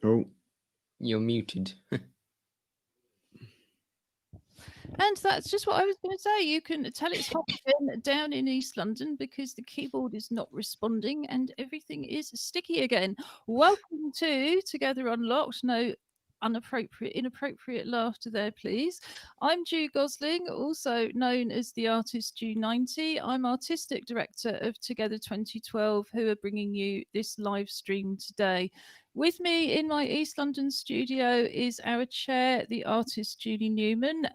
Oh, You're muted. And that's just what I was going to say. You can tell it's hot again down in East London because the keyboard is not responding and everything is sticky again. Welcome to Together Unlocked. No inappropriate laughter there, please. I'm Ju Gosling, also known as the artist Ju90. I'm artistic director of Together 2012, who are bringing you this live stream today. With me in my East London studio is our chair, the artist Julie Newman.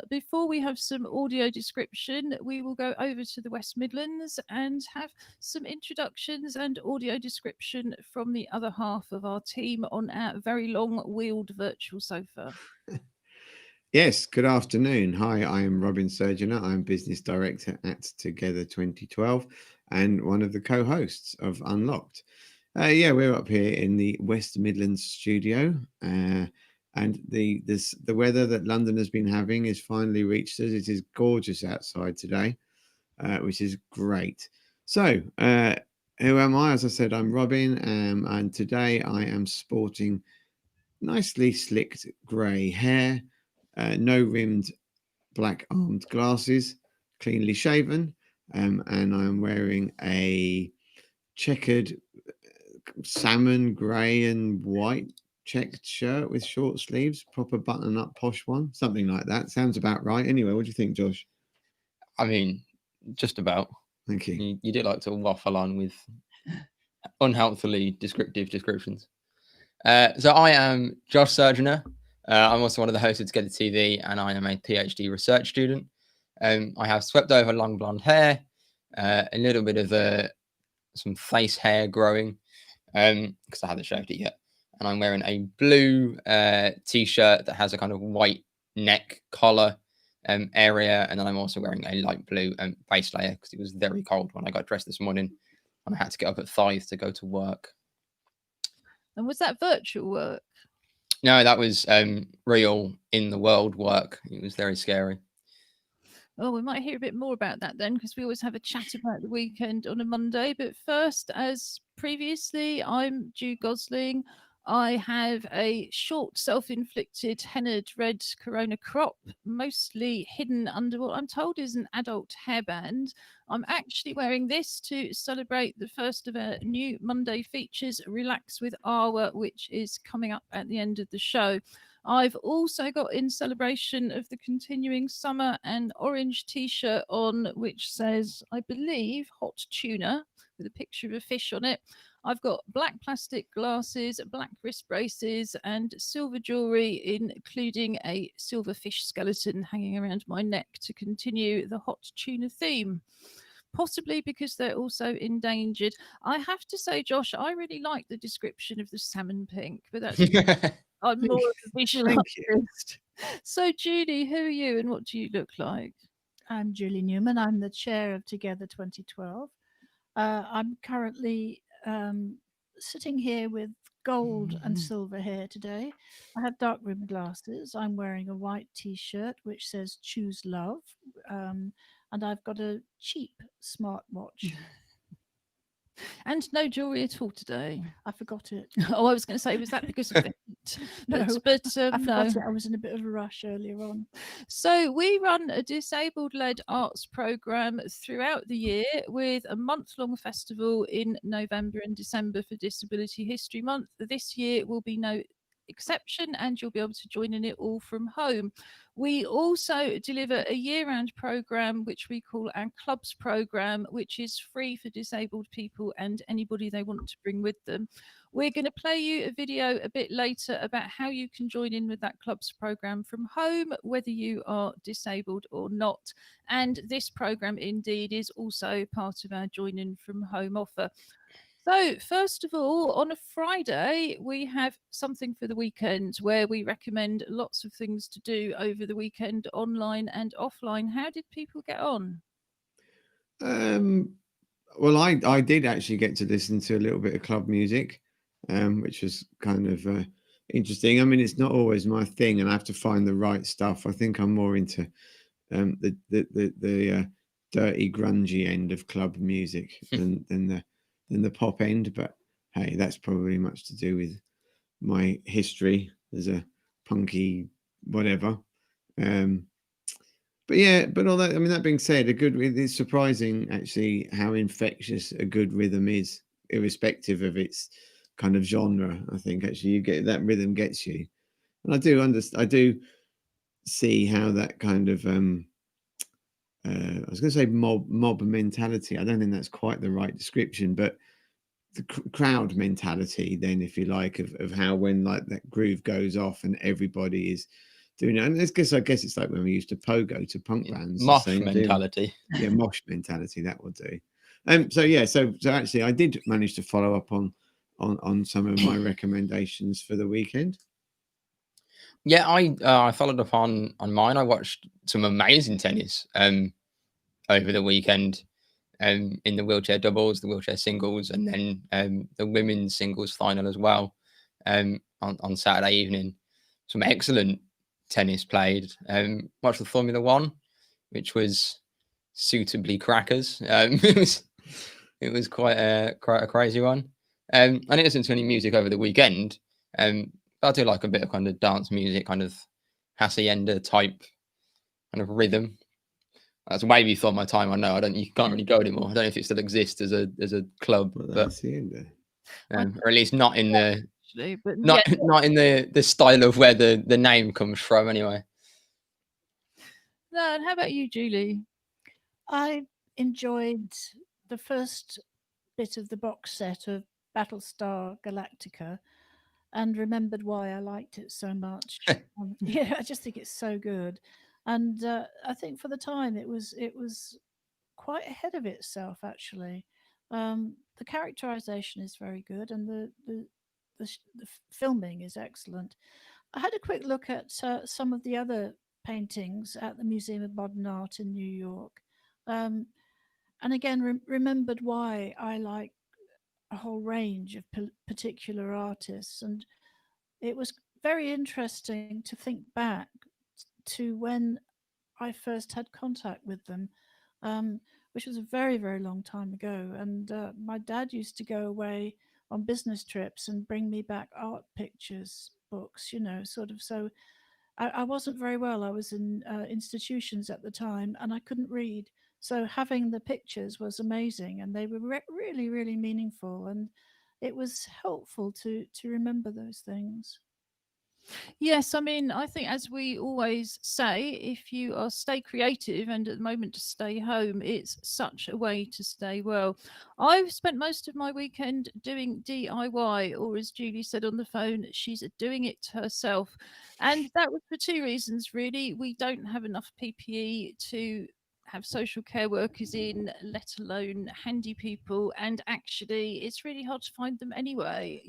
Before we have some audio description, we will go over to the West Midlands and have some introductions and audio description from the other half of our team on our very long wheeled virtual sofa. yes. Good afternoon. Hi, I am Robin Surgener. I'm business director at Together 2012 and one of the co-hosts of Unlocked. Yeah, we're up here in the West Midlands studio, and the weather that London has been having has finally reached us. It is gorgeous outside today, which is great. So, who am I? As I said, I'm Robin, and today I am sporting nicely slicked grey hair, no rimmed black armed glasses, cleanly shaven, and I'm wearing a checkered salmon grey and white checked shirt with short sleeves, proper button up posh one, something like that. Sounds about right. Anyway, what do you think, Josh? I mean, just about. Thank you. You do like to waffle on with unhelpfully descriptive descriptions. So I am Josh Surgener. I'm also one of the hosts of Together TV, and I am a PhD research student. I have swept over long blonde hair, a little bit of some face hair growing, because I haven't shaved it yet. And I'm wearing a blue t-shirt that has a kind of white neck collar area, and then I'm also wearing a light blue base layer because it was very cold when I got dressed this morning, and I had to get up at 5 to go to work. And was that virtual work? No, that was real in the world work. It was very scary. Oh, we might hear a bit more about that then, because we always have a chat about the weekend on a Monday. But first, as previously, I'm Ju Gosling. I have a short, self inflicted, hennaed red corona crop, mostly hidden under what I'm told is an adult hairband. I'm actually wearing this to celebrate the first of our new Monday features, Relax with Awa, which is coming up at the end of the show. I've also got, in celebration of the continuing summer, an orange t shirt on which says, I believe, hot tuna with a picture of a fish on it. I've got black plastic glasses, black wrist braces, and silver jewellery, including a silver fish skeleton hanging around my neck to continue the hot tuna theme. Possibly because they're also endangered. I have to say, Josh, I really like the description of the salmon pink, but that's I'm Thank, more of a visual thank you. artist. So, Judy, who are you and what do you look like? I'm Julie Newman. I'm the chair of Together 2012. I'm currently sitting here with gold and silver hair today. I have dark rimmed glasses. I'm wearing a white t shirt which says Choose Love. And I've got a cheap smartwatch. And no jewellery at all today. I forgot it. Oh, I was going to say, was that because of it? No, but I forgot no. it. I was in a bit of a rush earlier on. So we run a disabled-led arts program throughout the year with a month-long festival in November and December for Disability History Month. This year will be no exception, and you'll be able to join in it all from home. We also deliver a year-round program which we call our clubs program, which is free for disabled people and anybody they want to bring with them. We're going to play you a video a bit later about how you can join in with that clubs program from home, whether you are disabled or not. And this program indeed is also part of our join in from home offer. So, first of all, on a Friday, we have something for the weekend where we recommend lots of things to do over the weekend, online and offline. How did people get on? Um, well, I did actually get to listen to a little bit of club music, which was kind of interesting. I mean, it's not always my thing, and I have to find the right stuff. I think I'm more into the dirty, grungy end of club music than the pop end. But hey, that's probably much to do with my history as a punky whatever. But yeah, but all that, I mean, that being said, it's surprising actually how infectious a good rhythm is, irrespective of its kind of genre. I think actually you get that rhythm gets you, and I do see how that kind of I was going to say mob mentality. I don't think that's quite the right description, but the crowd mentality, then, if you like, of how when like that groove goes off and everybody is doing it. And I guess it's like when we used to pogo to punk bands. Mosh the same mentality. Deal. Yeah, mosh mentality. That will do. So yeah, so actually, I did manage to follow up on some of my recommendations for the weekend. Yeah, I followed up on mine. I watched some amazing tennis over the weekend in the wheelchair doubles, the wheelchair singles, and then the women's singles final as well on Saturday evening. Some excellent tennis played. Watched the Formula One, which was suitably crackers. It was quite a crazy one. I didn't listen to any music over the weekend. I do like a bit of kind of dance music, kind of hacienda type kind of rhythm. That's way before my time. I know. You can't really go anymore. I don't know if it still exists as a club, but or at least not in the Actually, but not in the style of where the name comes from. Anyway. No, and how about you, Julie? I enjoyed the first bit of the box set of Battlestar Galactica, and remembered why I liked it so much. Yeah, I just think it's so good, and I think for the time it was quite ahead of itself actually. The characterization is very good, and the filming is excellent. I had a quick look at some of the other paintings at the Museum of Modern Art in New York, and again remembered why I like a whole range of particular artists, and it was very interesting to think back to when I first had contact with them, which was a very, very long time ago. And my dad used to go away on business trips and bring me back art pictures, books, sort of. So I wasn't very well. I was in institutions at the time and I couldn't read. So having the pictures was amazing, and they were really, really meaningful. And it was helpful to remember those things. Yes, I mean, I think as we always say, if you are stay creative and at the moment to stay home, it's such a way to stay well. I've spent most of my weekend doing DIY, or as Julie said on the phone, she's doing it herself. And that was for two reasons, really. We don't have enough PPE to have social care workers in, let alone handy people. And actually, it's really hard to find them anyway.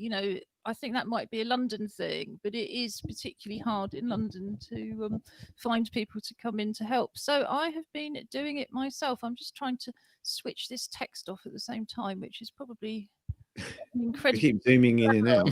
I think that might be a London thing, but it is particularly hard in London to find people to come in to help. So I have been doing it myself. I'm just trying to switch this text off at the same time, which is probably incredible. We keep zooming in and out.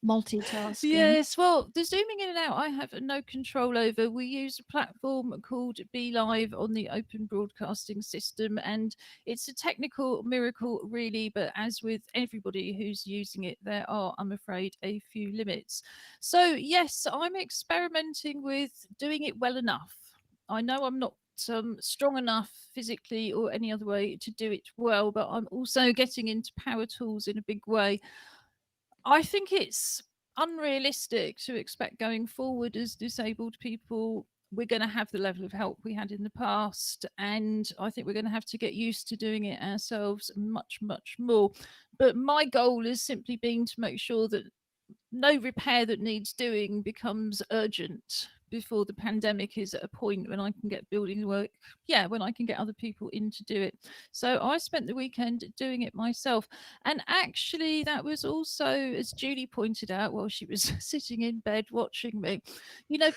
Multitasking. Yes, well, the zooming in and out I have no control over. We use a platform called BeLive on the Open Broadcasting System, and it's a technical miracle, really. But as with everybody who's using it, there are, I'm afraid, a few limits. So, yes, I'm experimenting with doing it well enough. I know I'm not strong enough physically or any other way to do it well, but I'm also getting into power tools in a big way. I think it's unrealistic to expect going forward as disabled people we're going to have the level of help we had in the past, and I think we're going to have to get used to doing it ourselves much, much more. But my goal has simply been to make sure that no repair that needs doing becomes urgent before the pandemic is at a point when I can get building work. Yeah, when I can get other people in to do it. So I spent the weekend doing it myself. And actually, that was also, as Julie pointed out while she was sitting in bed watching me, very,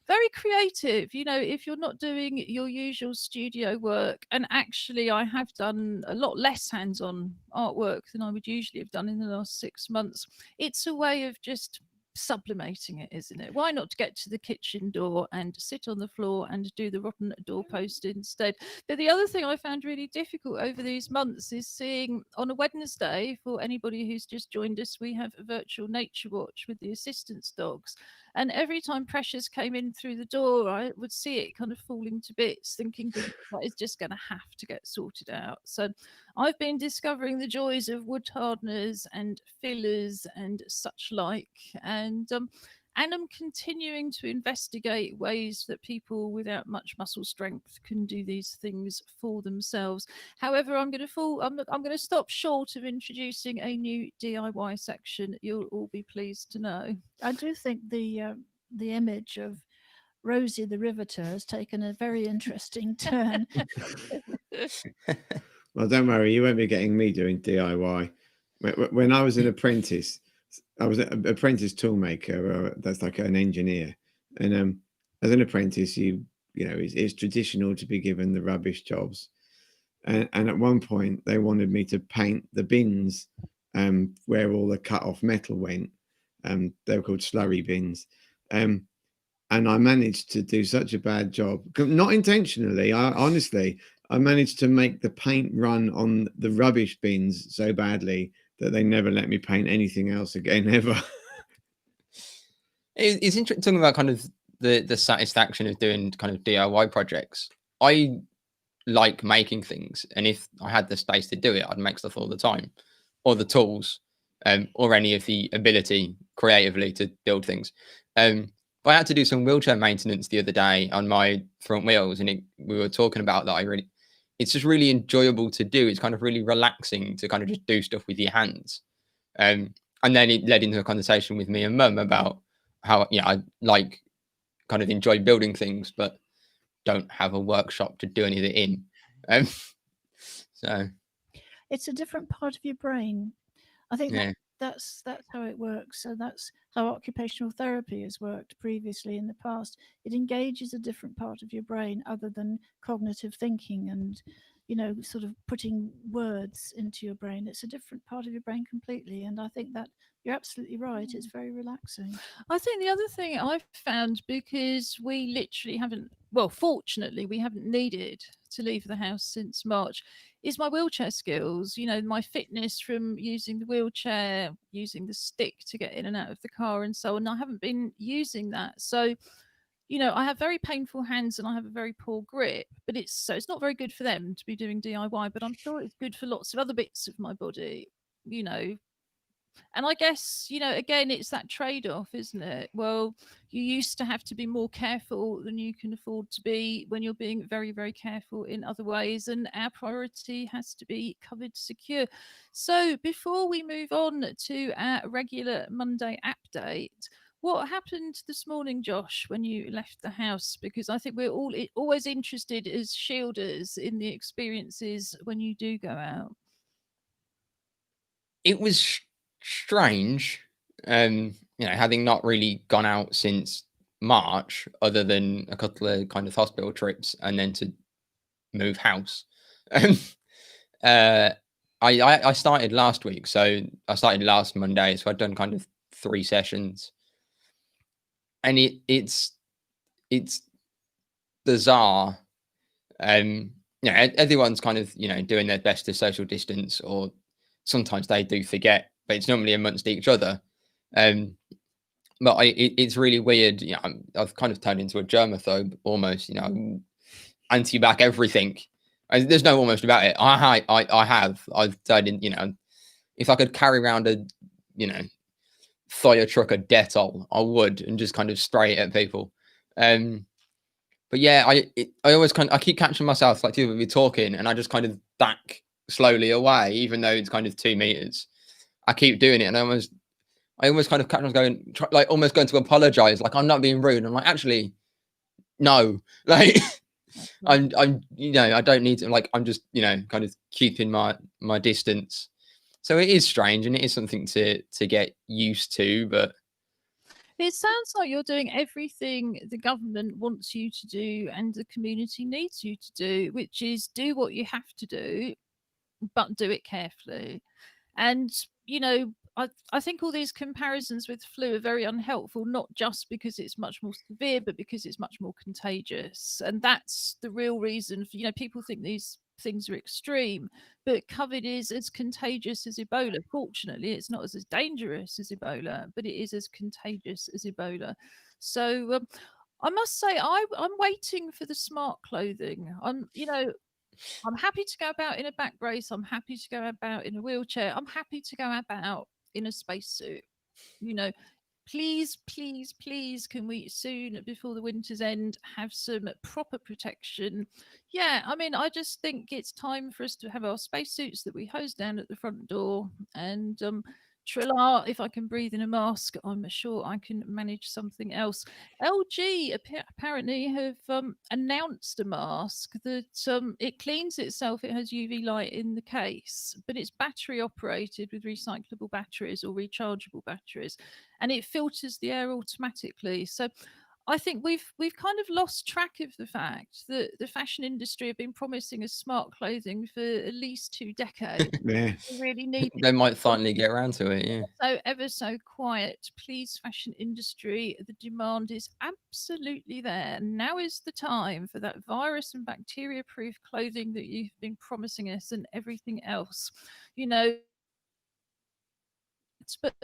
very creative. If you're not doing your usual studio work, and actually, I have done a lot less hands on artwork than I would usually have done in the last 6 months. It's a way of just sublimating it, isn't it? Why not get to the kitchen door and sit on the floor and do the rotten doorpost instead? But the other thing I found really difficult over these months is seeing on a Wednesday, for anybody who's just joined us, we have a virtual nature watch with the assistance dogs. And every time Precious came in through the door, I would see it kind of falling to bits, thinking that it's just going to have to get sorted out. So I've been discovering the joys of wood hardeners and fillers and such like, and I'm continuing to investigate ways that people without much muscle strength can do these things for themselves. However, I'm going to stop short of introducing a new DIY section. You'll all be pleased to know. I do think the image of Rosie the Riveter has taken a very interesting turn. Well, don't worry, you won't be getting me doing DIY. When I was an apprentice, I was an apprentice toolmaker. That's like an engineer, and as an apprentice, it's traditional to be given the rubbish jobs. And at one point, they wanted me to paint the bins where all the cut off metal went. They were called slurry bins. And I managed to do such a bad job, not intentionally. I managed to make the paint run on the rubbish bins so badly that they never let me paint anything else again, ever. It's interesting talking about kind of the satisfaction of doing kind of DIY projects. I like making things, and if I had the space to do it, I'd make stuff all the time, or the tools, or any of the ability creatively to build things. But I had to do some wheelchair maintenance the other day on my front wheels, and we were talking about that. It's just really enjoyable to do. It's kind of really relaxing to kind of just do stuff with your hands. And then it led into a conversation with me and Mum about how, I like kind of enjoy building things, but don't have a workshop to do any of it in. So it's a different part of your brain. I think that's how it works. So that's how occupational therapy has worked previously in the past. It engages a different part of your brain other than cognitive thinking and, sort of putting words into your brain. It's a different part of your brain completely. And I think that you're absolutely right. It's very relaxing. I think the other thing I've found, because we literally fortunately, we haven't needed to leave the house since March, is my wheelchair skills. My fitness from using the wheelchair, using the stick to get in and out of the car and so on. I haven't been using that. So, I have very painful hands and I have a very poor grip, but it's not very good for them to be doing DIY, but I'm sure it's good for lots of other bits of my body, And I guess, again, it's that trade-off, isn't it? Well, you used to have to be more careful than you can afford to be when you're being very, very careful in other ways. And our priority has to be covered secure. So before we move on to our regular Monday update, what happened this morning, Josh, when you left the house? Because I think we're all always interested as shielders in the experiences when you do go out. It was strange, having not really gone out since March, other than a couple of kind of hospital trips, and then to move house. I started last week, so I started last Monday, so I'd done kind of 3 sessions, and it's bizarre. Everyone's kind of doing their best to social distance, or sometimes they do forget, but it's normally amongst each other. But it's really weird. I've kind of turned into a germaphobe almost. Anti-back everything. There's no almost about it. I've decided, if I could carry around a, fire truck of Dettol, I would, and just kind of spray it at people. But yeah, I always I keep catching myself, like you were talking, and I just kind of back slowly away, even though it's kind of 2 meters. I keep doing it, and I almost kind of catch myself going, almost going to apologize, like I'm not being rude. I'm like, actually, no, like I'm I don't need to, like, I'm just kind of keeping my distance. So it is strange, and it is something to get used to, but it sounds like you're doing everything the government wants you to do and the community needs you to do, which is do what you have to do, but do it carefully. And, I think all these comparisons with flu are very unhelpful, not just because it's much more severe, but because it's much more contagious. And that's the real reason for, people think these things are extreme, but COVID is as contagious as Ebola. Fortunately, it's not as dangerous as Ebola, but it is as contagious as Ebola. So I must say, I'm waiting for the smart clothing. I'm happy to go about in a back brace. I'm happy to go about in a wheelchair. I'm happy to go about in a spacesuit. Please, please, please, can we soon, before the winter's end, have some proper protection? Yeah, I mean, I just think it's time for us to have our spacesuits that we hose down at the front door. And Trillar, if I can breathe in a mask, I'm sure I can manage something else. LG apparently have announced a mask that it cleans itself. It has UV light in the case, but it's battery operated with recyclable batteries or rechargeable batteries, and it filters the air automatically. So I think we've kind of lost track of the fact that the fashion industry have been promising us smart clothing for at least 2 decades. Yeah. We really need They might finally get around to it. Yeah. so ever so quiet. Please, fashion industry, the demand is absolutely there. Now is the time for that virus and bacteria proof clothing that you've been promising us and everything else. But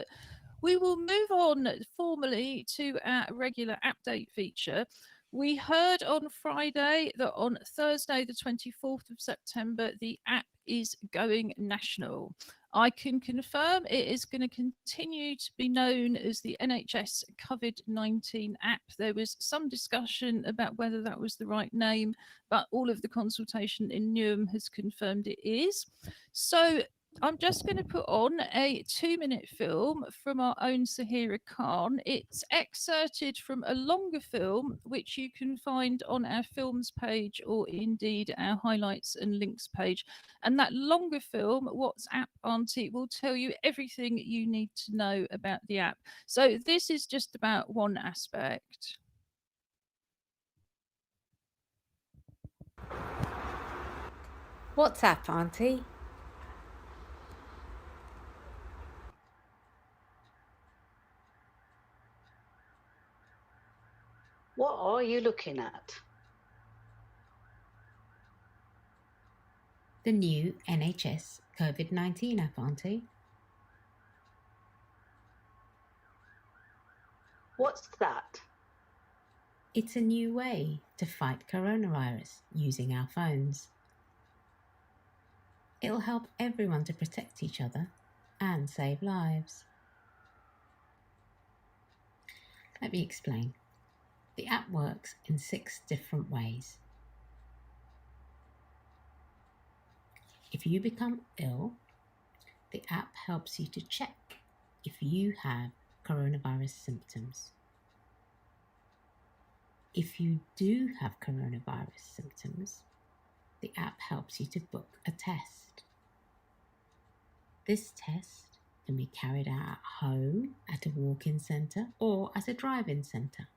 we will move on formally to our regular update feature. We heard on Friday that on Thursday, the 24th of September, the app is going national. I can confirm it is going to continue to be known as the NHS COVID-19 app. There was some discussion about whether that was the right name, but all of the consultation in Newham has confirmed it is. So I'm just going to put on a 2-minute film from our own Sahira Khan. It's excerpted from a longer film, which you can find on our films page or indeed our highlights and links page. And that longer film, What's App Auntie, will tell you everything you need to know about the app. So this is just about one aspect. What's up, Auntie? What are you looking at? The new NHS COVID-19 app, Auntie. What's that? It's a new way to fight coronavirus using our phones. It'll help everyone to protect each other and save lives. Let me explain. The app works in 6 different ways. If you become ill, the app helps you to check if you have coronavirus symptoms. If you do have coronavirus symptoms, the app helps you to book a test. This test can be carried out at home, at a walk-in centre, or at a drive-in centre.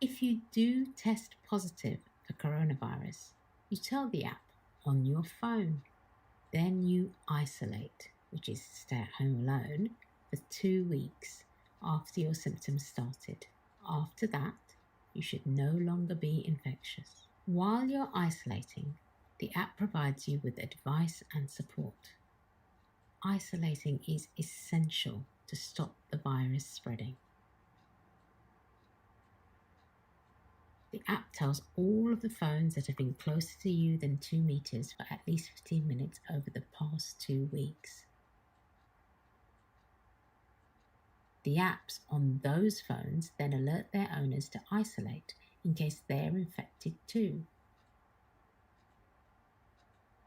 If you do test positive for coronavirus, you tell the app on your phone. Then you isolate, which is stay at home alone, for 2 weeks after your symptoms started. After that, you should no longer be infectious. While you're isolating, the app provides you with advice and support. Isolating is essential to stop the virus spreading. The app tells all of the phones that have been closer to you than 2 meters for at least 15 minutes over the past 2 weeks. The apps on those phones then alert their owners to isolate in case they're infected too.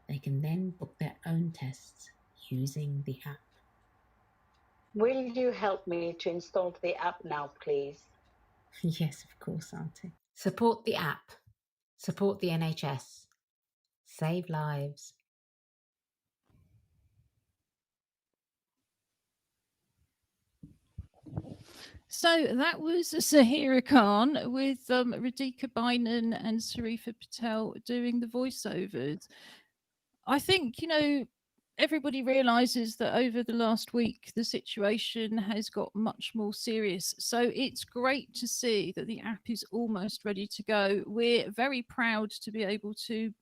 They can then book their own tests using the app. Will you help me to install the app now, please? Yes, of course, Auntie. Support the app. Support the NHS. Save lives. So that was Sahira Khan with Radhika Bainan and Sarifa Patel doing the voiceovers. I think, everybody realizes that over the last week, the situation has got much more serious. So it's great to see that the app is almost ready to go. We're very proud to be able to,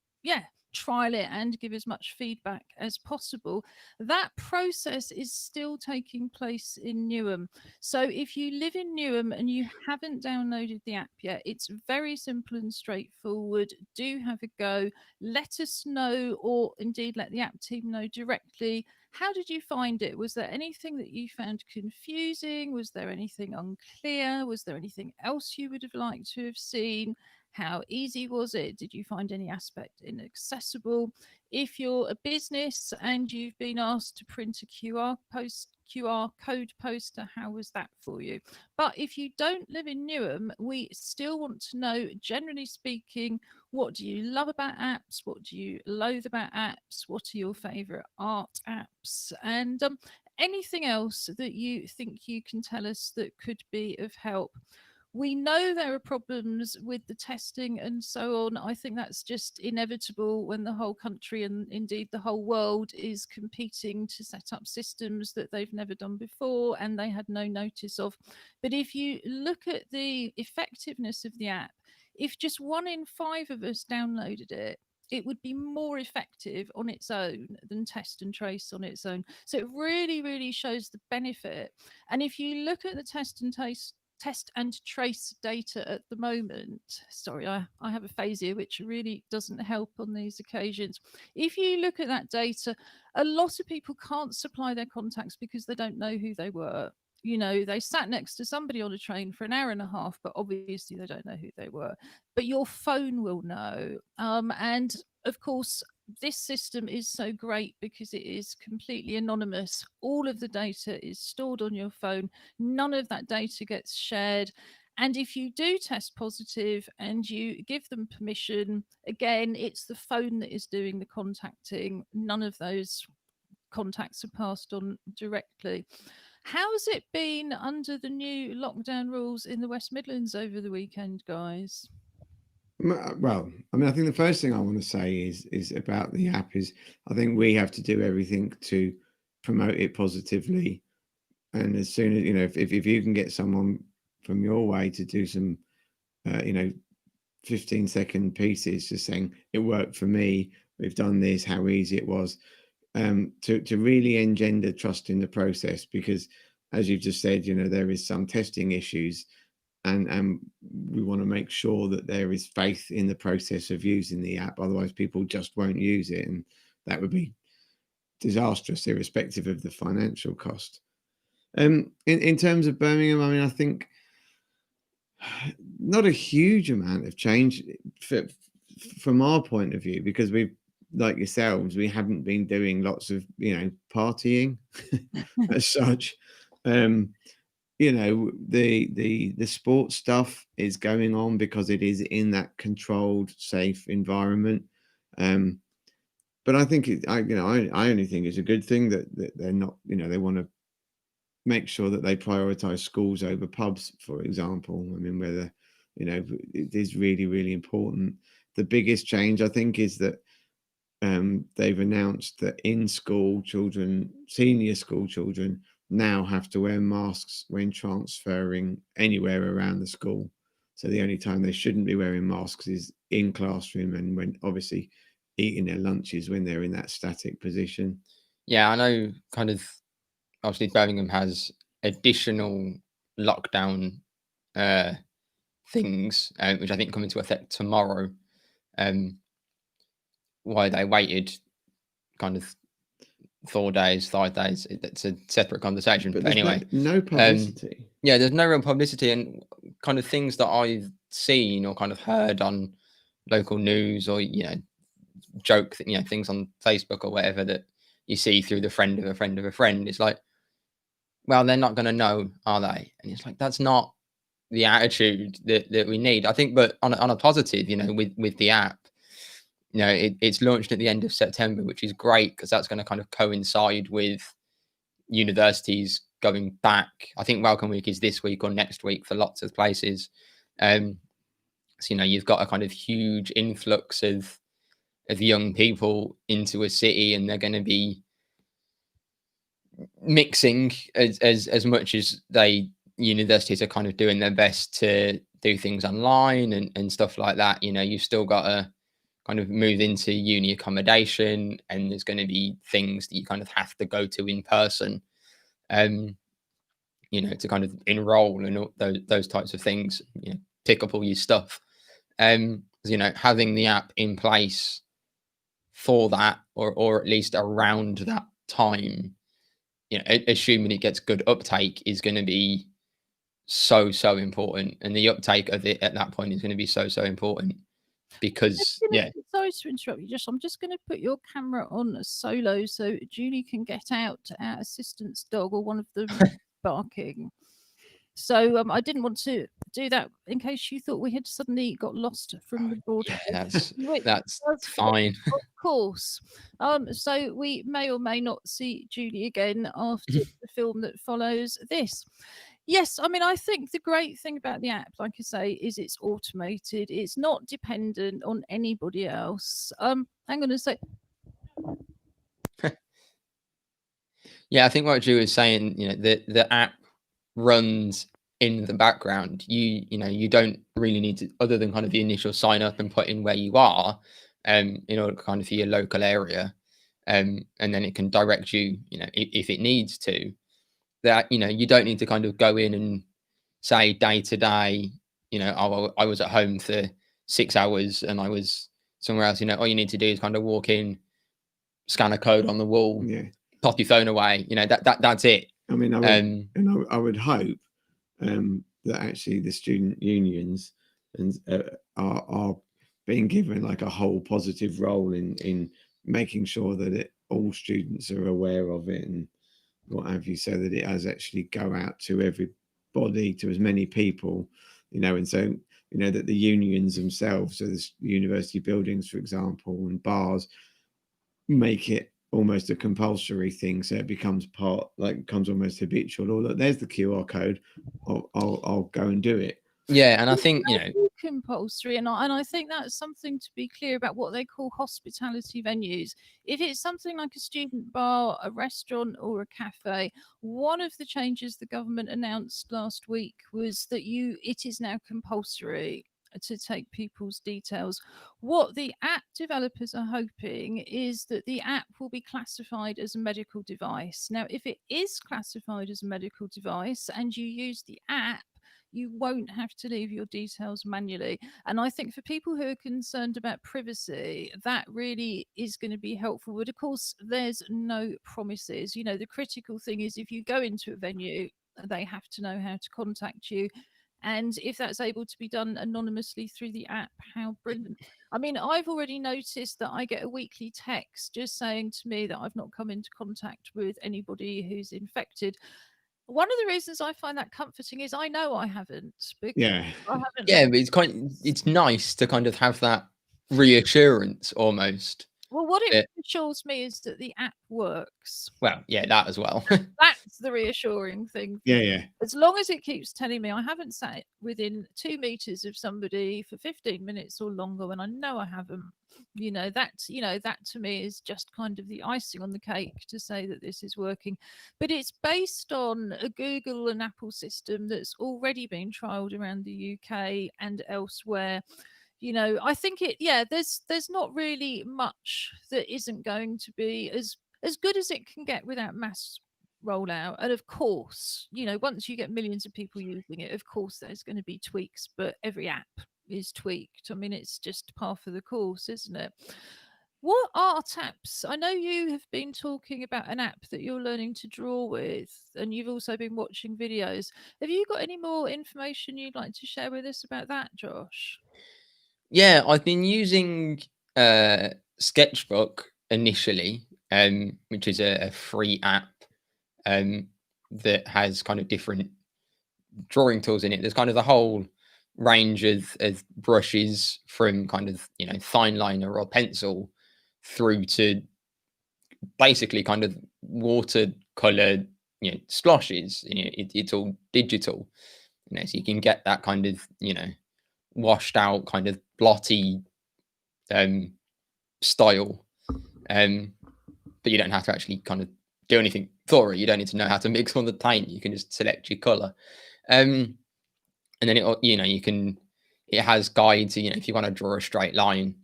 trial it and give as much feedback as possible. That process is still taking place in Newham. So if you live in Newham and you haven't downloaded the app yet, it's very simple and straightforward. Do have a go. Let us know, or indeed let the app team know directly. How did you find it? Was there anything that you found confusing? Was there anything unclear? Was there anything else you would have liked to have seen? How easy was it? Did you find any aspect inaccessible? If you're a business and you've been asked to print a QR code poster, how was that for you? But if you don't live in Newham, we still want to know, generally speaking, what do you love about apps? What do you loathe about apps? What are your favorite art apps? And anything else that you think you can tell us that could be of help. We know there are problems with the testing and so on. I think that's just inevitable when the whole country and indeed the whole world is competing to set up systems that they've never done before and they had no notice of. But if you look at the effectiveness of the app, if just 1 in 5 of us downloaded it, it would be more effective on its own than test and trace on its own. So it really, really shows the benefit. And if you look at the test and trace data at the moment, sorry, I have a phasia which really doesn't help on these occasions. If you look at that data, a lot of people can't supply their contacts because they don't know who they were. You know, they sat next to somebody on a train for an hour and a half, but obviously they don't know who they were. But your phone will know. And of course, this system is so great because it is completely anonymous. All of the data is stored on your phone. None of that data gets shared. And if you do test positive and you give them permission, again, it's the phone that is doing the contacting. None of those contacts are passed on directly. How's it been under the new lockdown rules in the West Midlands over the weekend, guys? Well, I mean, I think the first thing I want to say is about the app is I think we have to do everything to promote it positively. And as soon as, you know, if you can get someone from your way to do some, 15-second pieces just saying it worked for me, we've done this, how easy it was, to really engender trust in the process, because as you've just said, you know, there is some testing issues, and we want to make sure that there is faith in the process of using the app. Otherwise, people just won't use it, and that would be disastrous, irrespective of the financial cost. In terms of Birmingham, I mean, I think not a huge amount of change from our point of view, because we've, like yourselves, we haven't been doing lots of, partying as such. The sports stuff is going on because it is in that controlled, safe environment. But I think I only think it's a good thing that they're not, they want to make sure that they prioritize schools over pubs, for example. I mean, whether, it is really, really important. The biggest change, I think, is that they've announced that in-school children, senior school children, now have to wear masks when transferring anywhere around the school. So the only time they shouldn't be wearing masks is in classroom, and when obviously eating their lunches when they're in that static position. Yeah, I know, kind of, obviously Birmingham has additional lockdown things, which I think come into effect tomorrow. Why they waited kind of 4 days, 5 days, it's a separate conversation. But anyway, no publicity. Yeah, there's no real publicity, and kind of things that I've seen or kind of heard on local news, or joke, things on Facebook or whatever that you see through the friend of a friend of a friend. It's like, well, they're not going to know, are they? And it's like, that's not the attitude that we need, I think. But on a positive, with the app, it's launched at the end of September, which is great because that's going to kind of coincide with universities going back. I think Welcome Week is this week or next week for lots of places. So, you've got a kind of huge influx of young people into a city, and they're going to be mixing as much as universities are kind of doing their best to do things online and stuff like that. You've still got to kind of move into uni accommodation, and there's going to be things that you kind of have to go to in person, to kind of enroll and all those types of things, pick up all your stuff. Having the app in place for that, or at least around that time, assuming it gets good uptake, is going to be so important. And the uptake of it at that point is going to be so important, because sorry to interrupt you. I'm just going to put your camera on solo so Julie can get out our assistant's dog, or one of them barking. So I didn't want to do that in case you thought we had suddenly got lost from the broadcast. That's fine. Of course. So we may or may not see Julie again after the film that follows this. Yes, I mean, I think the great thing about the app, like I say, is it's automated. It's not dependent on anybody else. I'm going to say. Yeah, I think what Julie was saying, the app runs in the background. You don't really need to, other than kind of the initial sign up and put in where you are, in order kind of for your local area, and then it can direct you, if it needs to. That you don't need to kind of go in and say day to day, I was at home for 6 hours and I was somewhere else. All you need to do is kind of walk in, scan a code on the wall, pop your phone away. That's it. I mean, I would hope that actually the student unions are being given like a whole positive role in making sure that all students are aware of it and what have you, so that it has actually go out to everybody, to as many people, and so that the unions themselves, so the university buildings, for example, and bars, make it almost a compulsory thing, so it becomes becomes almost habitual. Or look, there's the QR code, I'll go and do it. Yeah, and I think compulsory, and I think that's something to be clear about what they call hospitality venues. If it's something like a student bar, a restaurant, or a cafe, one of the changes the government announced last week was that it is now compulsory to take people's details. What the app developers are hoping is that the app will be classified as a medical device. Now, if it is classified as a medical device and you use the app, you won't have to leave your details manually. And I think for people who are concerned about privacy, that really is going to be helpful. But of course, there's no promises. The critical thing is if you go into a venue, they have to know how to contact you. And if that's able to be done anonymously through the app, how brilliant. I mean, I've already noticed that I get a weekly text just saying to me that I've not come into contact with anybody who's infected. One of the reasons I find that comforting is I know I haven't. Yeah, but it's nice to kind of have that reassurance almost. Well, what it reassures me is that the app works. Well, yeah, that as well. That's the reassuring thing. Yeah. As long as it keeps telling me I haven't sat within 2 meters of somebody for 15 minutes or longer when I know I haven't, that to me is just kind of the icing on the cake to say that this is working. But it's based on a Google and Apple system that's already been trialed around the UK and elsewhere. I think there's not really much that isn't going to be as good as it can get without mass rollout. And of course, once you get millions of people using it, of course there's going to be tweaks, but every app is tweaked. I mean, it's just par for the course, isn't it? What art apps? I know you have been talking about an app that you're learning to draw with, and you've also been watching videos. Have you got any more information you'd like to share with us about that, Josh? Yeah, I've been using Sketchbook initially, which is a free app that has kind of different drawing tools in it. There's kind of the whole range of brushes, from kind of fine liner or pencil through to basically kind of watercolor splashes. It's all digital, so you can get that kind of washed out kind of blotty style, but you don't have to actually kind of do anything for it. You don't need to know how to mix on the paint. You can just select your color. And then it has guides. If you want to draw a straight line,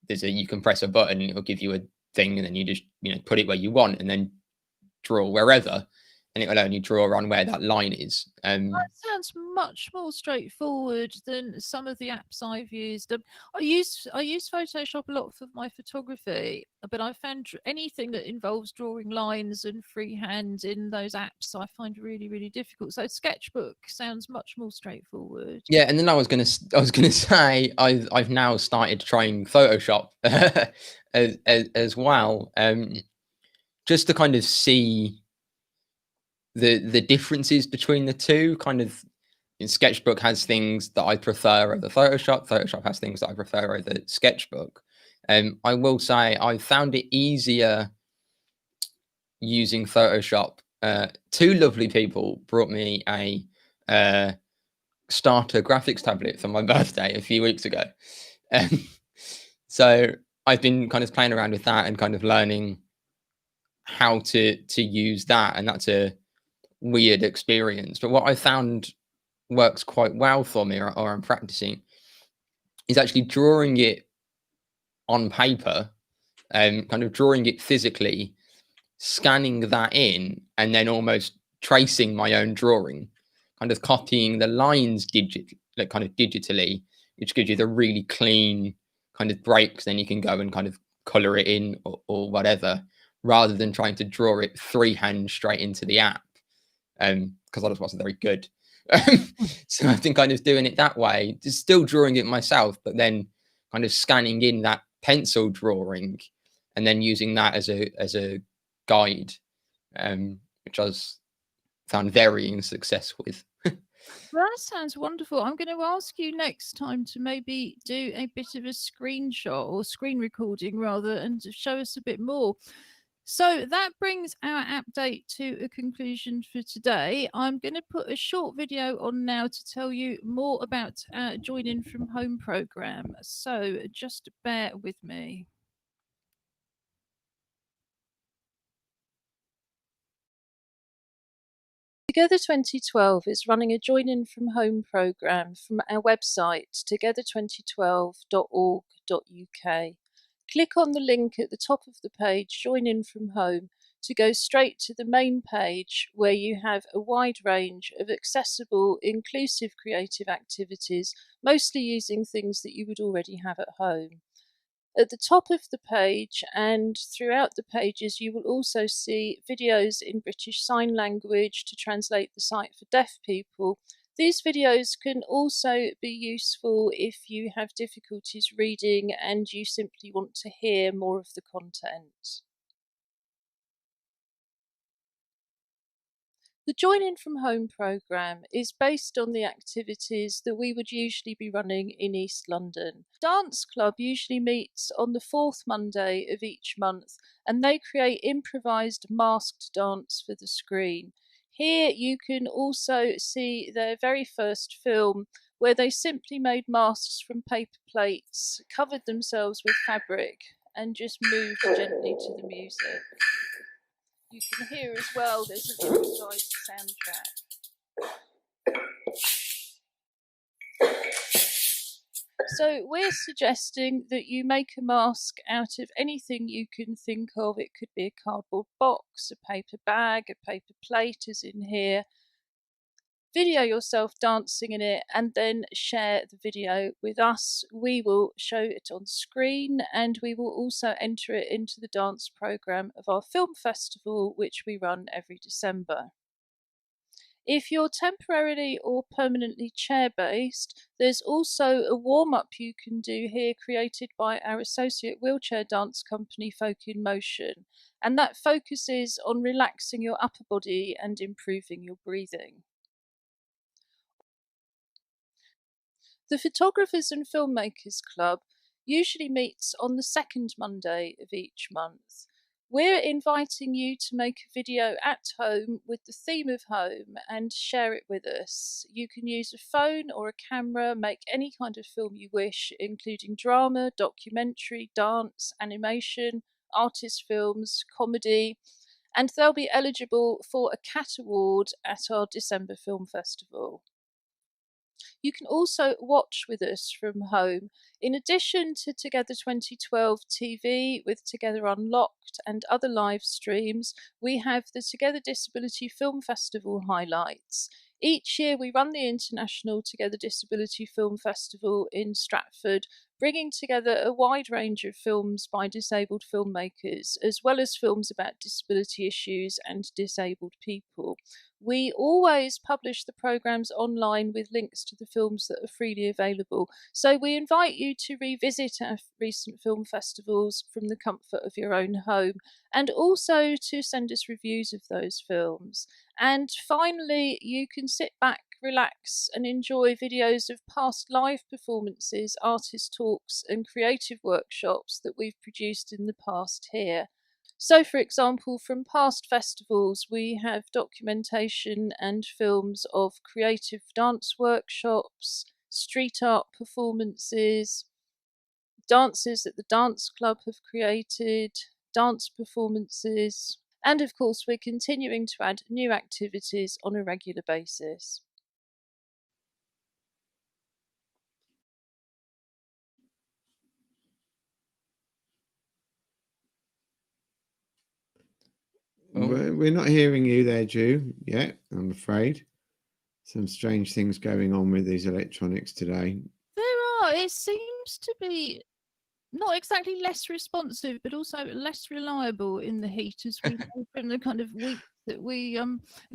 you can press a button and it'll give you a thing, and then you just put it where you want and then draw wherever, and it will only draw on where that line is. That sounds much more straightforward than some of the apps I've used. I use Photoshop a lot for my photography, but I found anything that involves drawing lines and freehand in those apps I find really, really difficult. So Sketchbook sounds much more straightforward. Yeah, and then I was gonna say I've now started trying Photoshop as well, just to kind of see the differences between the two. Kind of, Sketchbook has things that I prefer over Photoshop. Photoshop has things that I prefer over Sketchbook. I will say I found it easier using Photoshop. Two lovely people brought me a starter graphics tablet for my birthday a few weeks ago. So I've been kind of playing around with that and kind of learning how to use that, and that's a weird experience. But what I found works quite well for me, or I'm practicing, is actually drawing it on paper, kind of drawing it physically, scanning that in, and then almost tracing my own drawing, kind of copying the lines digitally, which gives you the really clean kind of breaks. Then you can go and kind of color it in or whatever, rather than trying to draw it freehand straight into the app, because I just wasn't very good. So I've been kind of doing it that way, just still drawing it myself, but then kind of scanning in that pencil drawing and then using that as a guide, which I found varying success with. That sounds wonderful. I'm going to ask you next time to maybe do a bit of a screenshot or screen recording rather, and to show us a bit more. So that brings our update to a conclusion for today. I'm going to put a short video on now to tell you more about our Join In From Home program. So just bear with me. Together 2012 is running a Join In From Home program from our website, together2012.org.uk. Click on the link at the top of the page, Join In From Home, to go straight to the main page, where you have a wide range of accessible, inclusive creative activities, mostly using things that you would already have at home. At the top of the page and throughout the pages, you will also see videos in British Sign Language to translate the site for deaf people. These videos can also be useful if you have difficulties reading and you simply want to hear more of the content. The Join In From Home programme is based on the activities that we would usually be running in East London. Dance Club usually meets on the fourth Monday of each month, and they create improvised masked dance for the screen. Here you can also see their very first film, where they simply made masks from paper plates, covered themselves with fabric, and just moved gently to the music. You can hear as well there's an improvised soundtrack. So we're suggesting that you make a mask out of anything you can think of. It could be a cardboard box, a paper bag, a paper plate, as in here. Video yourself dancing in it and then share the video with us. We will show it on screen, and we will also enter it into the dance programme of our film festival, which we run every December. If you're temporarily or permanently chair-based, there's also a warm-up you can do here, created by our associate wheelchair dance company Folk in Motion, and that focuses on relaxing your upper body and improving your breathing. The Photographers and Filmmakers Club usually meets on the second Monday of each month. We're inviting you to make a video at home with the theme of home and share it with us. You can use a phone or a camera, make any kind of film you wish, including drama, documentary, dance, animation, artist films, comedy, and they'll be eligible for a CAT award at our December Film Festival. You can also watch with us from home. In addition to Together 2012 TV with Together Unlocked and other live streams, we have the Together Disability Film Festival highlights. Each year we run the International Together Disability Film Festival in Stratford, bringing together a wide range of films by disabled filmmakers, as well as films about disability issues and disabled people. We always publish the programmes online with links to the films that are freely available. So we invite you to revisit our recent film festivals from the comfort of your own home, and also to send us reviews of those films. And finally, you can sit back, relax, and enjoy videos of past live performances, artist talks, and creative workshops that we've produced in the past here. So, for example, from past festivals, we have documentation and films of creative dance workshops, street art performances, dances that the dance club have created, dance performances, and of course, we're continuing to add new activities on a regular basis. We're not hearing you there, Ju, yet, I'm afraid. Some strange things going on with these electronics today. There are. It seems to be not exactly less responsive, but also less reliable in the heat, as we know from the kind of week that we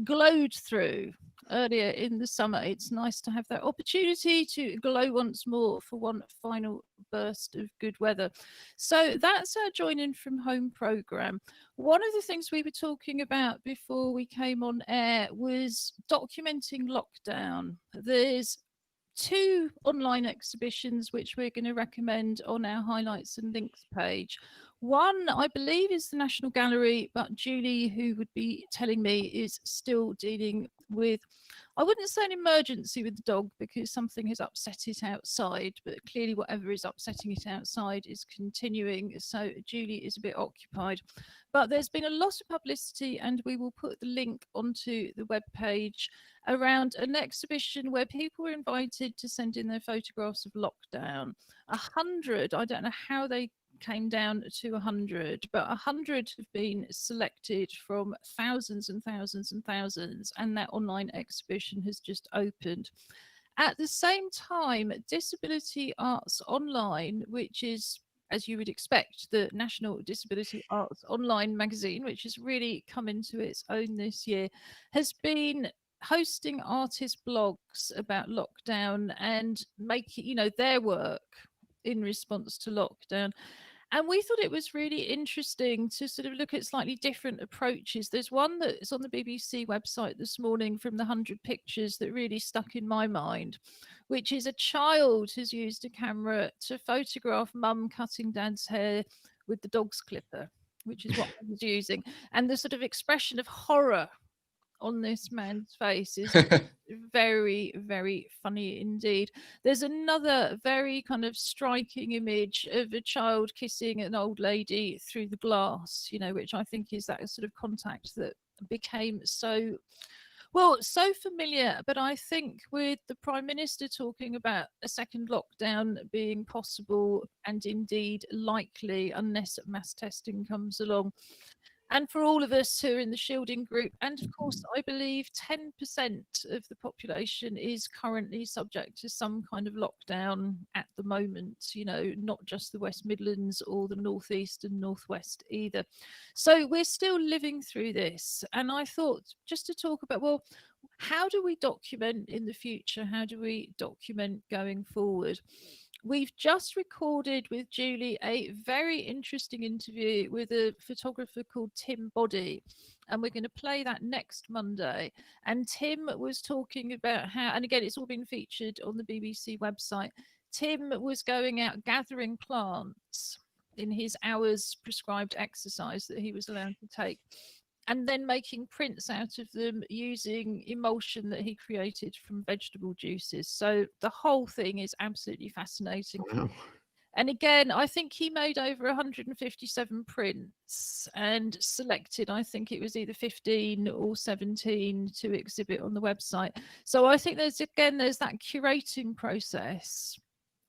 glowed through earlier in the summer. It's nice to have that opportunity to glow once more for one final burst of good weather. So that's our Join In From Home programme. One of the things we were talking about before we came on air was documenting lockdown. There's 2 online exhibitions which we're going to recommend on our highlights and links page. One, I believe, is the National Gallery, but Julie, who would be telling me, is still dealing with, I wouldn't say an emergency with the dog because something has upset it outside, but clearly whatever is upsetting it outside is continuing. So Julie is a bit occupied. But there's been a lot of publicity, and we will put the link onto the webpage around an exhibition where people were invited to send in their photographs of lockdown. 100, I don't know how they came down to 100, but 100 have been selected from thousands and thousands and thousands, and that online exhibition has just opened. At the same time, Disability Arts Online, which is, as you would expect, the National Disability Arts Online magazine, which has really come into its own this year, has been hosting artist blogs about lockdown and making, their work in response to lockdown. And we thought it was really interesting to sort of look at slightly different approaches. There's one that's on the BBC website this morning from the 100 pictures that really stuck in my mind, which is a child has used a camera to photograph mum cutting dad's hair with the dog's clipper, which is what I was using. And the sort of expression of horror on this man's face is very, very funny indeed. There's another very kind of striking image of a child kissing an old lady through the glass, which I think is that sort of contact that became so familiar. But I think with the Prime Minister talking about a second lockdown being possible and indeed likely unless mass testing comes along, and for all of us who are in the shielding group, and of course, I believe 10% of the population is currently subject to some kind of lockdown at the moment, not just the West Midlands or the Northeast and Northwest either. So we're still living through this. And I thought just to talk about, well, how do we document in the future? How do we document going forward? We've just recorded with Julie a very interesting interview with a photographer called Tim Body, and we're going to play that next Monday. And Tim was talking about how, and again, it's all been featured on the BBC website. Tim was going out gathering plants in his hours prescribed exercise that he was allowed to take, and then making prints out of them using emulsion that he created from vegetable juices. So the whole thing is absolutely fascinating. Wow. And again, I think he made over 157 prints and selected, I think it was either 15 or 17 to exhibit on the website. So I think there's that curating process.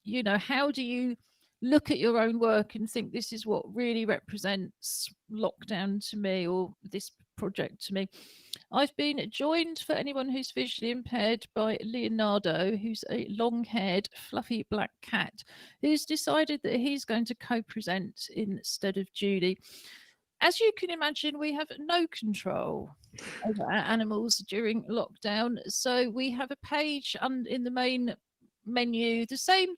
You know, how do you look at your own work and think this is what really represents lockdown to me, or this project to me? I've been joined, for anyone who's visually impaired, by Leonardo, who's a long-haired, fluffy black cat, who's decided that he's going to co-present instead of Julie. As you can imagine, we have no control over our animals during lockdown. So we have a page in the main menu, the same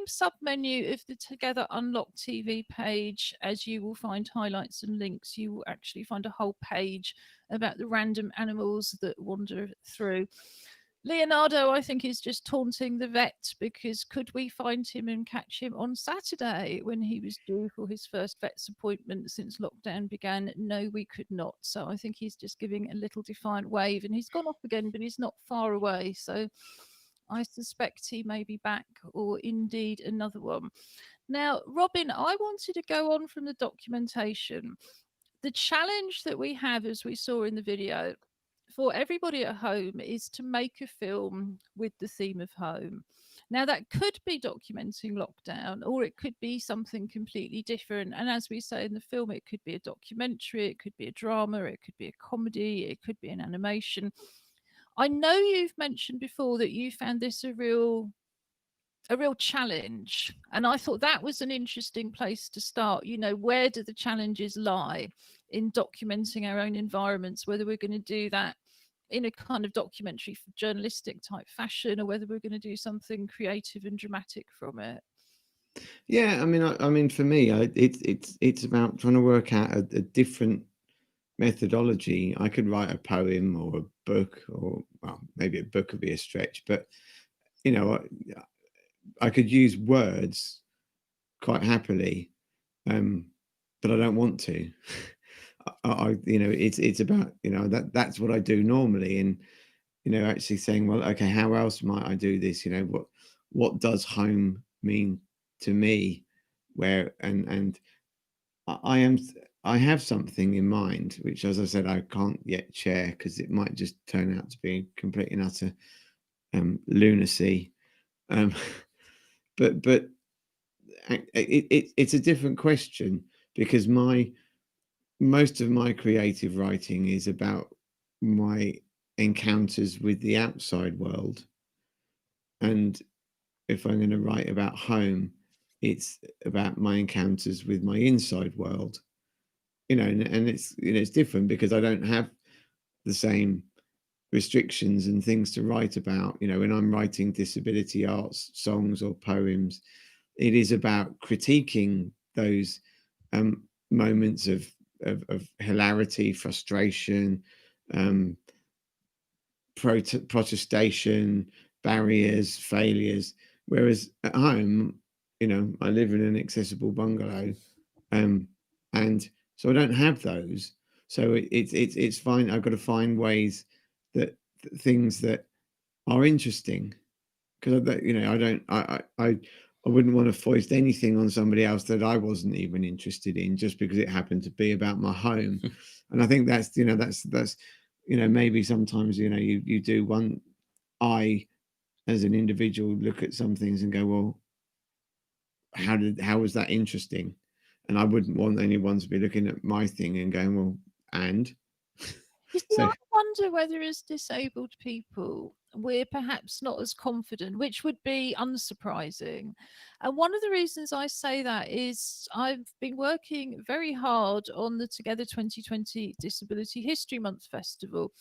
sub menu of the Together Unlocked TV page. As you will find highlights and links, you will actually find a whole page about the random animals that wander through. Leonardo, I think, is just taunting the vet, because could we find him and catch him on Saturday when he was due for his first vet's appointment since lockdown began? No, we could not. So I think he's just giving a little defiant wave, and he's gone off again, but he's not far away. So I suspect he may be back, or indeed another one. Now, Robin, I wanted to go on from the documentation. The challenge that we have, as we saw in the video, for everybody at home is to make a film with the theme of home. Now, that could be documenting lockdown, or it could be something completely different. And as we say in the film, it could be a documentary, it could be a drama, it could be a comedy, it could be an animation. I know you've mentioned before that you found this a real challenge, and I thought that was an interesting place to start. You know, where do the challenges lie in documenting our own environments, whether we're going to do that in a kind of documentary journalistic type fashion, or whether we're going to do something creative and dramatic from it. Yeah, I mean, for me, it's about trying to work out a different methodology. I could write a poem or a book, or well, maybe a book would be a stretch, but you know, I could use words quite happily, but I don't want to. You know, it's about, you know, that's what I do normally, and you know, actually saying, well, okay, how else might I do this? You know, what does home mean to me? Where and I have something in mind, which, as I said, I can't yet share because it might just turn out to be complete and utter lunacy. But it's a different question, because most of my creative writing is about my encounters with the outside world, and if I'm going to write about home, it's about my encounters with my inside world. You know, and it's, you know, it's different because I don't have the same restrictions and things to write about. You know, when I'm writing disability arts songs or poems, it is about critiquing those moments of hilarity, frustration, protestation, barriers, failures. Whereas at home, you know, I live in an accessible bungalow, and so I don't have those. So it's fine. I've got to find ways that things that are interesting, because you know, I wouldn't want to foist anything on somebody else that I wasn't even interested in just because it happened to be about my home. And I think that's, you know, that's you know, maybe sometimes, you know, you do one, I as an individual look at some things and go, well, how was that interesting? And I wouldn't want anyone to be looking at my thing and going, well, and You see, so I wonder whether as disabled people, we're perhaps not as confident, which would be unsurprising. And one of the reasons I say that is I've been working very hard on the Together 2020 Disability History Month Festival.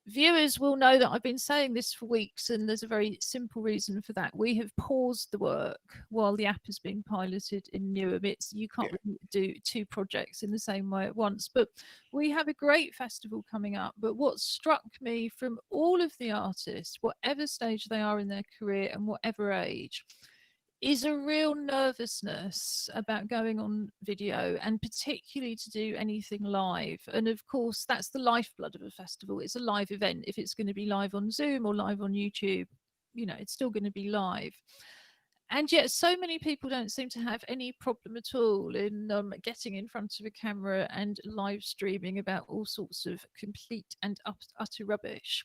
Viewers will know that I've been saying this for weeks, and there's a very simple reason for that. We have paused the work while the app is being piloted in Newham. You can't really do two projects in the same way at once, but we have a great festival coming up. But what struck me from all of the artists, whatever stage they are in their career and whatever age, is a real nervousness about going on video, and particularly to do anything live. And of course, that's the lifeblood of a festival. It's a live event. If it's going to be live on Zoom or live on YouTube, you know, it's still going to be live. And yet so many people don't seem to have any problem at all in getting in front of a camera and live streaming about all sorts of complete and utter rubbish.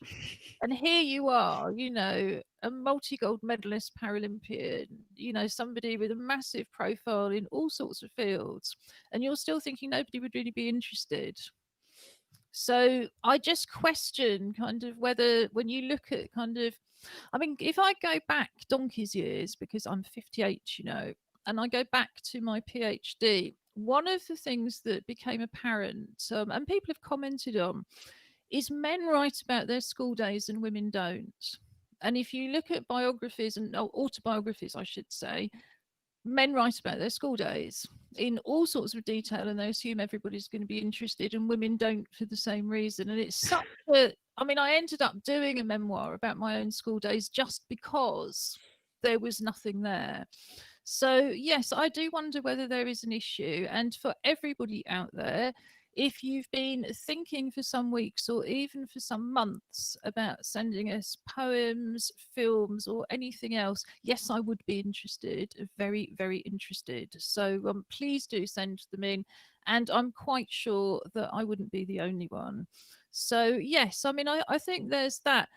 And here you are, you know, a multi-gold medalist Paralympian, you know, somebody with a massive profile in all sorts of fields, and you're still thinking nobody would really be interested. So I just question kind of whether, when you look at kind of, I mean, if I go back donkey's years, because I'm 58, you know, and I go back to my PhD, one of the things that became apparent, and people have commented on, is men write about their school days and women don't. And if you look at biographies and autobiographies, I should say, men write about their school days in all sorts of detail, and they assume everybody's going to be interested, and women don't for the same reason. And it's such a, I mean, I ended up doing a memoir about my own school days just because there was nothing there. So yes, I do wonder whether there is an issue. And for everybody out there, if you've been thinking for some weeks or even for some months about sending us poems, films, or anything else, yes, I would be interested, very, very interested. So please do send them in. And I'm quite sure that I wouldn't be the only one. So yes, I mean, I think there's that.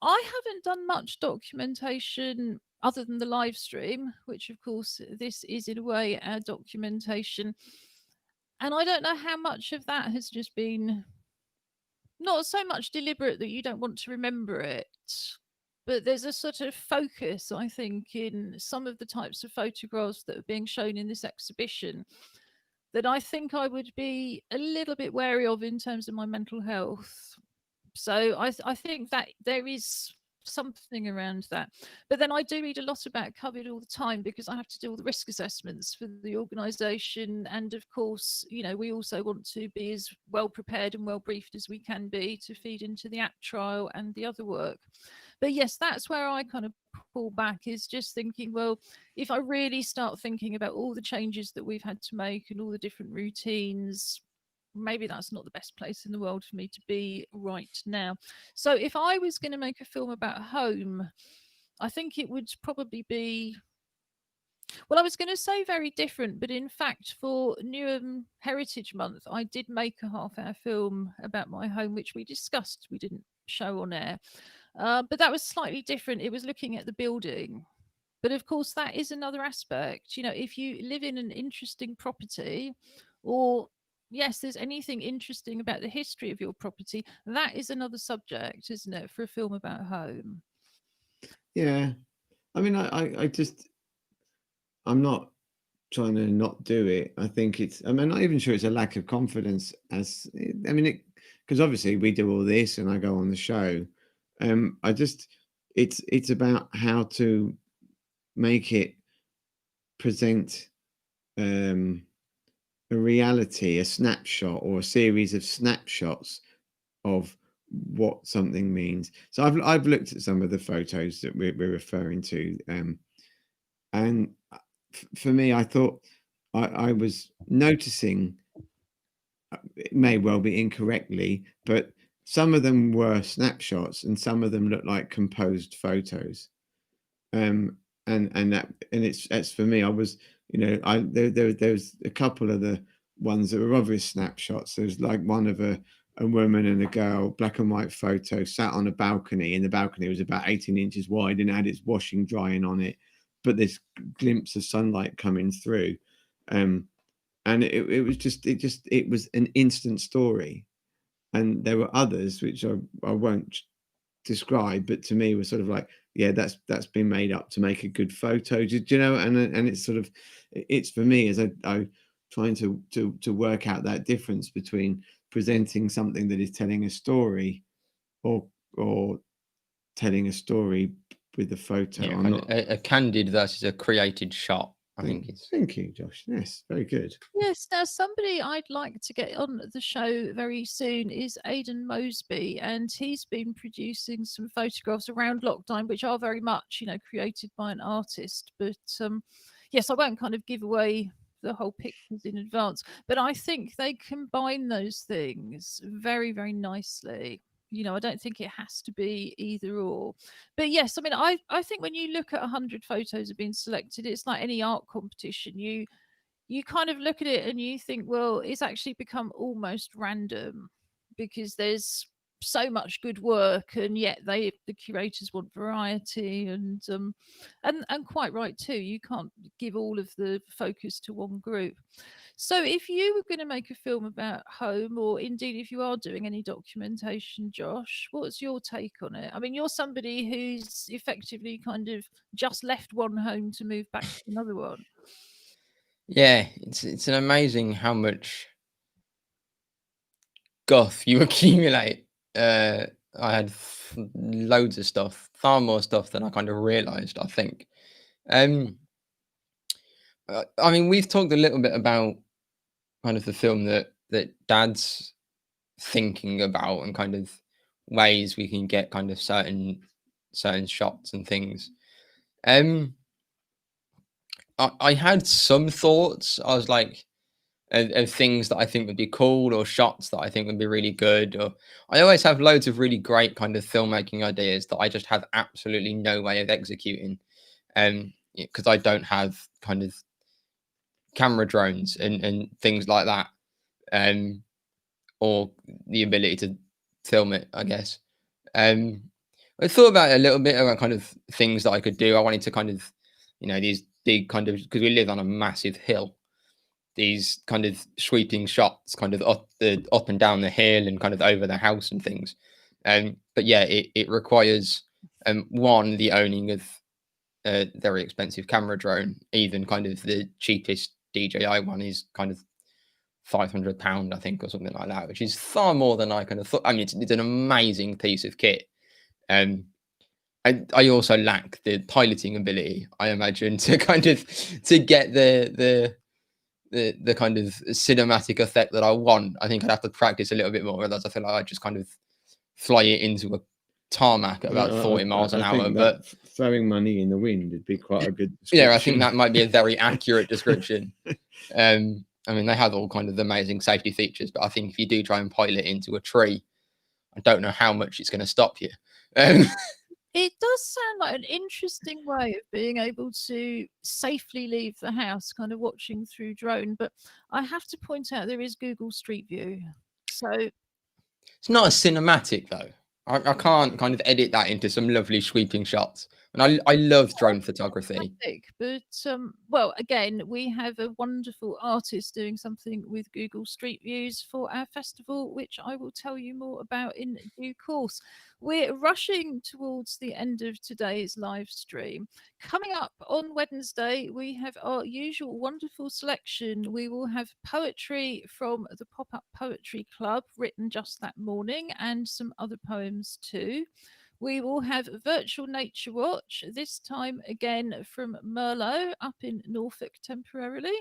I haven't done much documentation other than the live stream, which of course this is in a way our documentation. And I don't know how much of that has just been not so much deliberate that you don't want to remember it, but there's a sort of focus, I think, in some of the types of photographs that are being shown in this exhibition that I think I would be a little bit wary of in terms of my mental health. So I think that there is something around that. But then I do read a lot about COVID all the time because I have to do all the risk assessments for the organisation. And of course, you know, we also want to be as well prepared and well briefed as we can be to feed into the app trial and the other work. But yes, that's where I kind of pull back, is just thinking, well, if I really start thinking about all the changes that we've had to make and all the different routines, maybe that's not the best place in the world for me to be right now. So if I was going to make a film about home, I think it would probably be, well, I was going to say very different, but in fact, for Newham Heritage Month, I did make a half-hour film about my home, which we discussed. We didn't show on air, but that was slightly different. It was looking at the building. But of course, that is another aspect. You know, if you live in an interesting property, or yes, there's anything interesting about the history of your property, that is another subject, isn't it, for a film about home? Yeah. I mean, I just, I'm not trying to not do it. I think it's, I mean, I'm not even sure it's a lack of confidence as, I mean, because obviously we do all this and I go on the show. I just, it's about how to make it present a reality, a snapshot or a series of snapshots of what something means. So I've looked at some of the photos that we're referring to, and for me, I thought I was noticing, it may well be incorrectly, but some of them were snapshots and some of them looked like composed photos. And it's for me, I was, you know, there's a couple of the ones that were obvious snapshots. There's like one of a woman and a girl, black and white photo, sat on a balcony, and the balcony was about 18 inches wide and had its washing drying on it, but this glimpse of sunlight coming through. And it was just, it was an instant story. And there were others which I won't describe, but to me was sort of like, yeah, that's been made up to make a good photo. Do you know? And it's sort of, it's for me as I trying to work out that difference between presenting something that is telling a story or telling a story with a photo. Yeah, I'm kind not. of a candid versus a created shot. I think it's. Thank you, Josh. Yes, very good. Yes, now somebody I'd like to get on the show very soon is Aidan Mosby, and he's been producing some photographs around lockdown, which are very much, you know, created by an artist. But yes, I won't kind of give away the whole pictures in advance, but I think they combine those things very, very nicely. I don't think it has to be either or. But yes, I mean, I think when you look at 100 photos have been selected, it's like any art competition. You kind of look at it and you think, well, it's actually become almost random because there's so much good work, and yet the curators want variety, and quite right too. You can't give all of the focus to one group. So if you were going to make a film about home, or indeed if you are doing any documentation, Josh, what's your take on it? I mean, you're somebody who's effectively kind of just left one home to move back to another one. Yeah, it's an amazing how much guff you accumulate. I had loads of stuff, far more stuff than I kind of realized, I think. I mean, we've talked a little bit about kind of the film that Dad's thinking about, and kind of ways we can get kind of certain shots and things. I had some thoughts. I was like, of things that I think would be cool, or shots that I think would be really good. Or I always have loads of really great kind of filmmaking ideas that I just have absolutely no way of executing. Because I don't have kind of camera drones and things like that. Or the ability to film it, I guess. I thought about it a little bit around kind of things that I could do. I wanted to kind of, these big kind of, because we live on a massive hill, these kind of sweeping shots, kind of up and down the hill and kind of over the house and things. But yeah, it requires one, the owning of a very expensive camera drone. Even kind of the cheapest DJI one is kind of £500, I think, or something like that, which is far more than I kind of thought. I mean, it's an amazing piece of kit. I also lack the piloting ability, I imagine, to kind of to get the kind of cinematic effect that I want. I think I'd have to practice a little bit more, otherwise I feel like I just kind of fly it into a tarmac at about 40 miles an hour. But throwing money in the wind would be quite a good description. Yeah, I think that might be a very accurate description. I mean, they have all kind of amazing safety features, but I think if you do try and pilot into a tree, I don't know how much it's going to stop you. It does sound like an interesting way of being able to safely leave the house, kind of watching through drone. But I have to point out there is Google Street View. So it's not a cinematic, though. I can't kind of edit that into some lovely sweeping shots. And I love drone photography. But well, again, we have a wonderful artist doing something with Google Street Views for our festival, which I will tell you more about in due course. We're rushing towards the end of today's live stream. Coming up on Wednesday, we have our usual wonderful selection. We will have poetry from the Pop-Up Poetry Club, written just that morning, and some other poems too. We will have Virtual Nature Watch, this time again from Merlot up in Norfolk temporarily.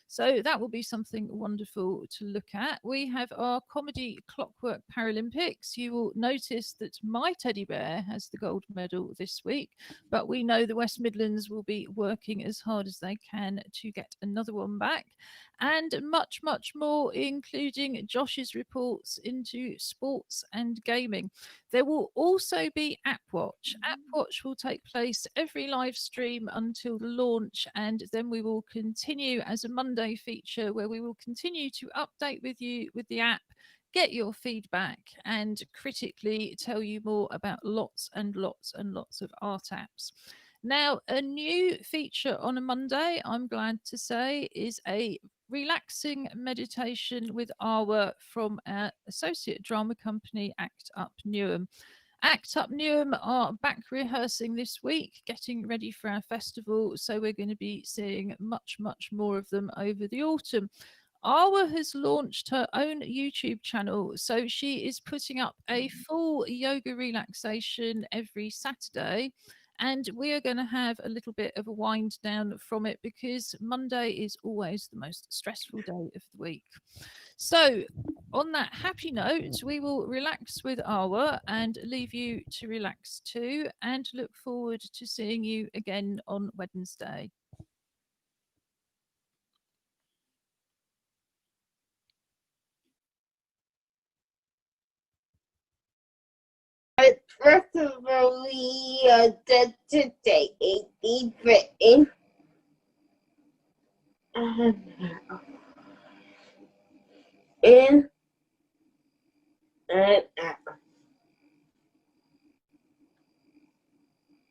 So that will be something wonderful to look at. We have our Comedy Clockwork Paralympics. You will notice that my teddy bear has the gold medal this week, but we know the West Midlands will be working as hard as they can to get another one back. And much, much more, including Josh's reports into sports and gaming. There will also be App Watch. App Watch will take place every live stream until the launch, and then we will continue as a Monday feature where we will continue to update with you with the app, get your feedback, and critically tell you more about lots and lots and lots of art apps. Now, a new feature on a Monday, I'm glad to say, is a relaxing meditation with Awa from our associate drama company, Act Up Newham. Act Up Newham are back rehearsing this week, getting ready for our festival, so we're going to be seeing much, much more of them over the autumn. Awa has launched her own YouTube channel, so she is putting up a full yoga relaxation every Saturday. And we are going to have a little bit of a wind down from it because Monday is always the most stressful day of the week. So, on that happy note, we will relax with Awa and leave you to relax too, and look forward to seeing you again on Wednesday. first of all, we are done today. A deep breath in and out. In and out.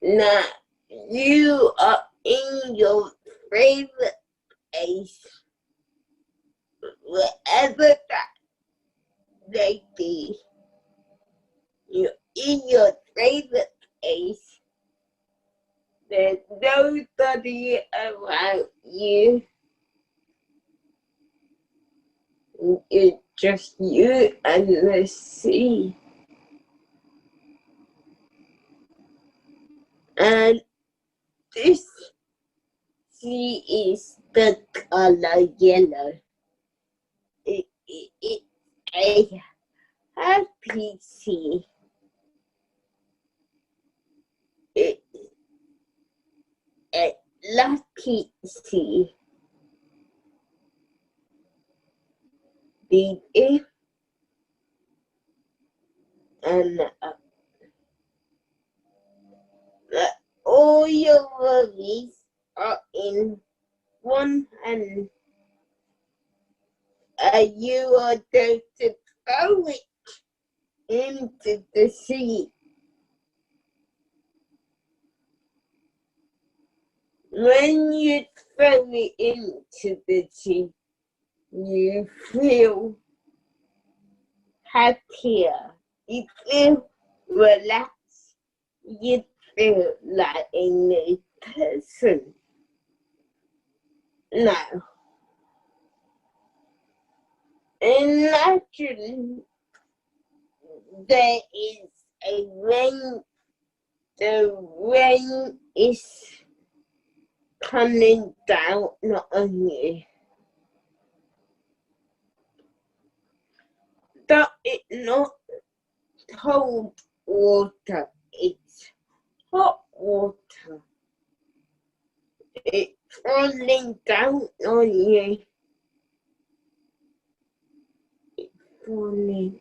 Now, you are in your favorite place, wherever that may be. You're in your favorite place. There's nobody around you. It's just you and the sea. And this sea is the color yellow. It's a happy sea. It's a lucky sea. Breathe in and out. All your worries are in one hand. You are going to throw it into the sea. When you throw it into the sea, you feel happier. You feel relaxed. You feel like a new person. Now, imagine there is a rain. The rain is coming down on you. That is not cold water, it's hot water. It's falling down on you. It's falling.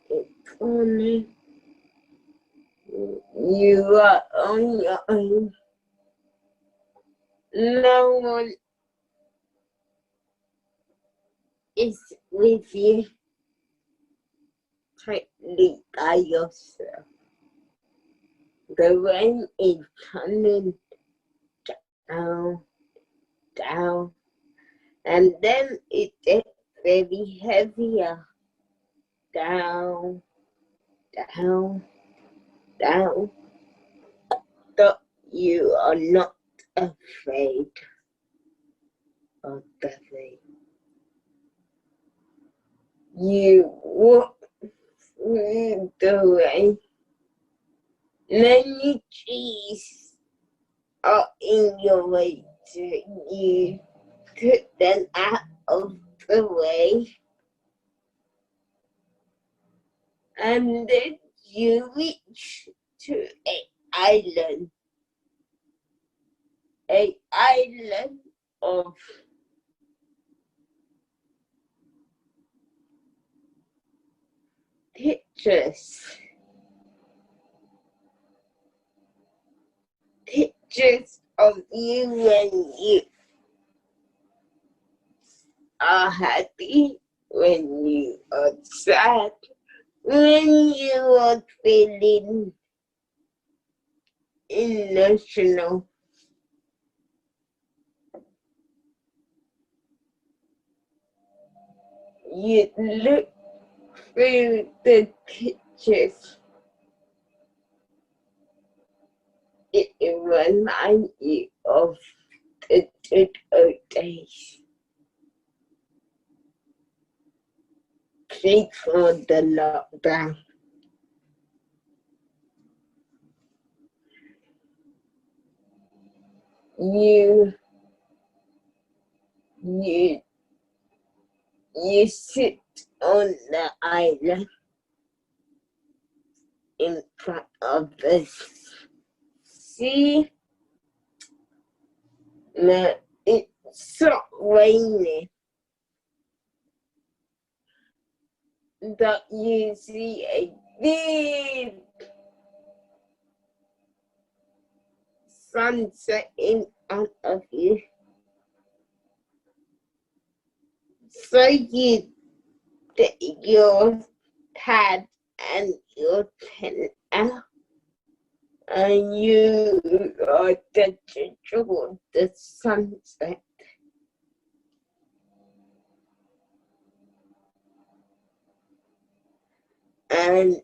You are on your own. No one is with you. Tightly by yourself. The rain is coming down, down, and then it gets very heavier. Down, down, down. But you are not afraid of the rain. You walk through the rain. Many trees are in your way. You put them out of the way. And then you reach to an island. An island of pictures. Pictures of you when you are happy, when you are sad, when you are feeling emotional. You look through the pictures. It reminds you of the good old days. Before the lockdown. You sit on the island in front of the sea. Now it's not raining. But you see a big sunset in front of you. So you get your pad and your pen out, and you are going to draw the sunset. And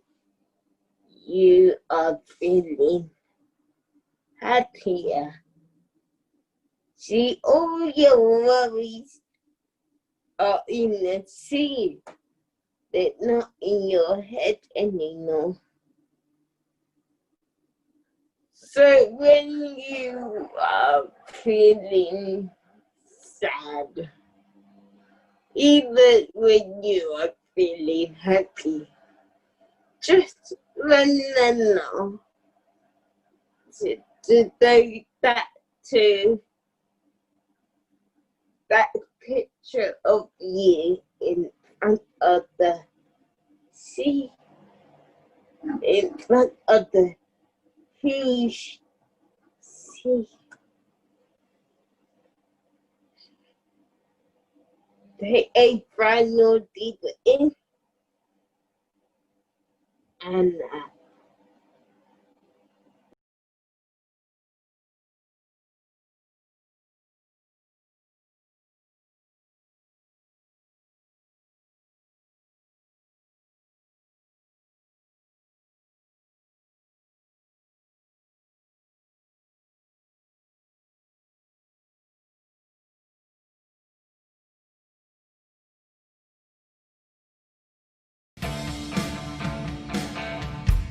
you are feeling happier. See, all your worries are in the sea. They're not in your head anymore. So when you are feeling sad, even when you are feeling happy, just remember to go back to that picture of you in front of the sea, in front of the huge sea. Take a final deep in and out.